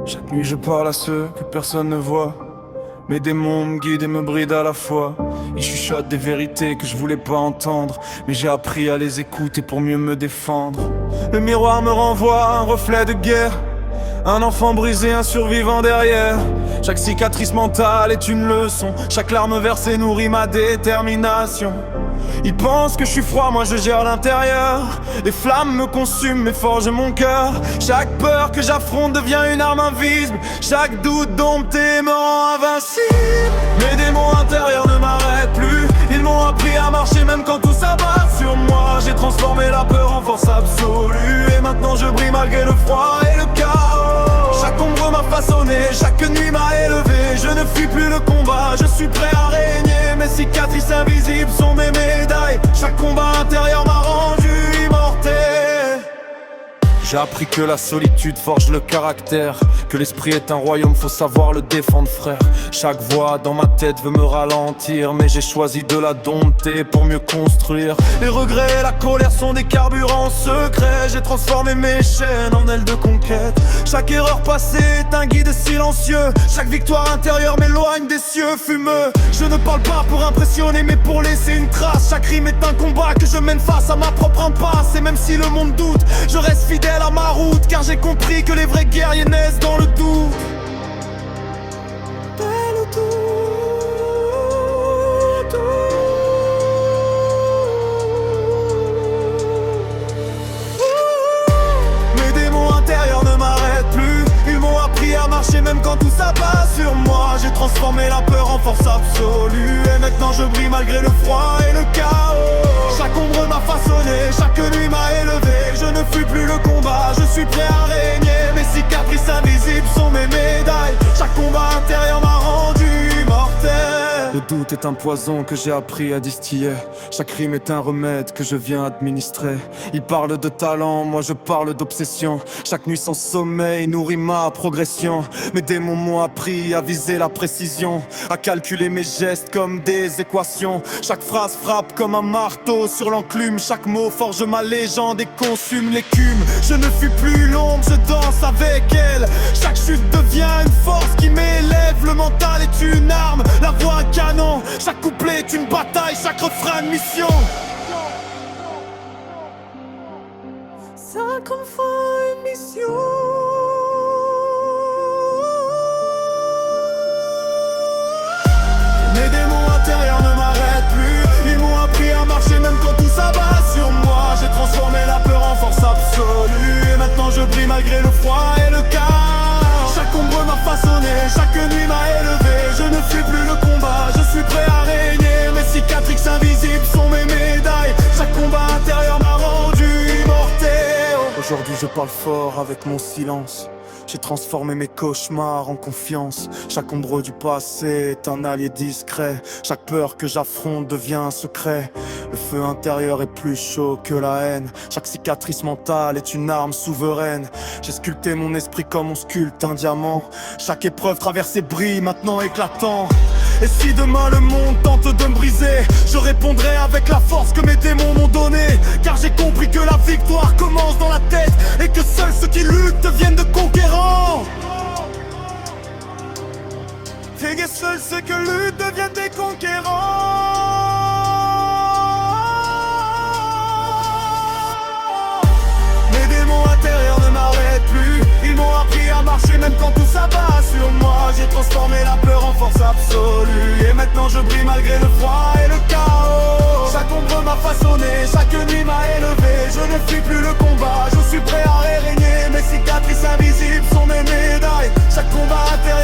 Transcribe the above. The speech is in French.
Chaque nuit je parle à ceux que personne ne voit. Mes démons me guident et me brident à la fois. Ils chuchotent des vérités que je voulais pas entendre, mais j'ai appris à les écouter pour mieux me défendre. Le miroir me renvoie un reflet de guerre, un enfant brisé, un survivant derrière. Chaque cicatrice mentale est une leçon, chaque larme versée nourrit ma détermination. Ils pensent que je suis froid, moi je gère l'intérieur. Les flammes me consument mais forgent mon cœur. Chaque peur que j'affronte devient une arme invisible. Chaque doute dompté me rend invincible. Mes démons intérieurs ne m'arrêtent plus. Ils m'ont appris à marcher même quand tout s'abat sur moi. J'ai transformé la peur en force absolue. Et maintenant je brille malgré le froid et le chaos. Chaque ombre m'a façonné, chaque nuit m'a élevé. Je ne fuis plus le combat, je suis prêt à régner. Mes cicatrices invisibles sont mes médailles. Chaque combat intérieur m'a rendu immortel. J'ai appris que la solitude forge le caractère, que l'esprit est un royaume, faut savoir le défendre frère. Chaque voix dans ma tête veut me ralentir, mais j'ai choisi de la dompter pour mieux construire. Les regrets et la colère sont des carburants secrets. J'ai transformé mes chaînes en ailes de conquête. Chaque erreur passée est un guide silencieux. Chaque victoire intérieure m'éloigne des cieux fumeux. Je ne parle pas pour impressionner mais pour laisser une trace. Chaque rime est un combat que je mène face à ma propre impasse. Et même si le monde doute, je reste fidèle à ma route, car j'ai compris que les vrais guerriers naissent dans le doute. Mes démons intérieurs ne m'arrêtent plus. Ils m'ont appris à marcher même quand tout s'abat sur moi. J'ai transformé la peur en force absolue. Et maintenant je brille malgré le froid et le chaos. Chaque ombre m'a façonné, chaque nuit m'a élevé. Je ne fuis plus le combat, je suis prêt à régner. Mes cicatrices invisibles sont mes médailles. Chaque combat intérieur m'a rendu immortel. Le doute est un poison que j'ai appris à distiller. Chaque rime est un remède que je viens administrer. Ils parlent de talent, moi je parle d'obsession. Chaque nuit sans sommeil nourrit ma progression. Mes démons m'ont appris à viser la précision, à calculer mes gestes comme des équations. Chaque phrase frappe comme un marteau sur l'enclume. Chaque mot forge ma légende et consume l'écume. Je ne fuis plus l'ombre, je danse avec elle. Chaque chute devient une force qui m'élève. Le mental est une arme, la voix un canon. Chaque couplet est une bataille, chaque refrain une mission. 50 fois une mission. Mes démons intérieurs ne m'arrêtent plus. Ils m'ont appris à marcher même quand tout s'abat sur moi. J'ai transformé la peur en force absolue. Et maintenant je brille malgré le froid et le chaos. Chaque ombre m'a façonné, chaque nuit m'a élevé. Je ne fuis plus le combat, je suis prêt à régner. Mes cicatrices invisibles sont mes médailles. Chaque combat intérieur m'a rendu immortel. Aujourd'hui je parle fort avec mon silence. J'ai transformé mes cauchemars en confiance. Chaque ombre du passé est un allié discret. Chaque peur que j'affronte devient un secret. Le feu intérieur est plus chaud que la haine. Chaque cicatrice mentale est une arme souveraine. J'ai sculpté mon esprit comme on sculpte un diamant. Chaque épreuve traversée brille maintenant éclatant. Et si demain le monde tente de me briser, je répondrai avec la force que mes démons m'ont donnée. Car j'ai compris que la victoire commence dans la tête, et que seuls ceux qui luttent deviennent de conquérants. Et que seuls ceux qui luttent deviennent des conquérants. Mes démons intérieurs ne m'arrêtent plus. Ils m'ont appris à marcher même quand tout s'abat sur moi. J'ai transformé la peur en force absolue. Et maintenant je brille malgré le froid et le chaos. Chaque ombre m'a façonné, chaque nuit m'a élevé. Je ne fuis plus le combat, je suis prêt à régner. Mes cicatrices invisibles sont mes médailles. Chaque combat intérieur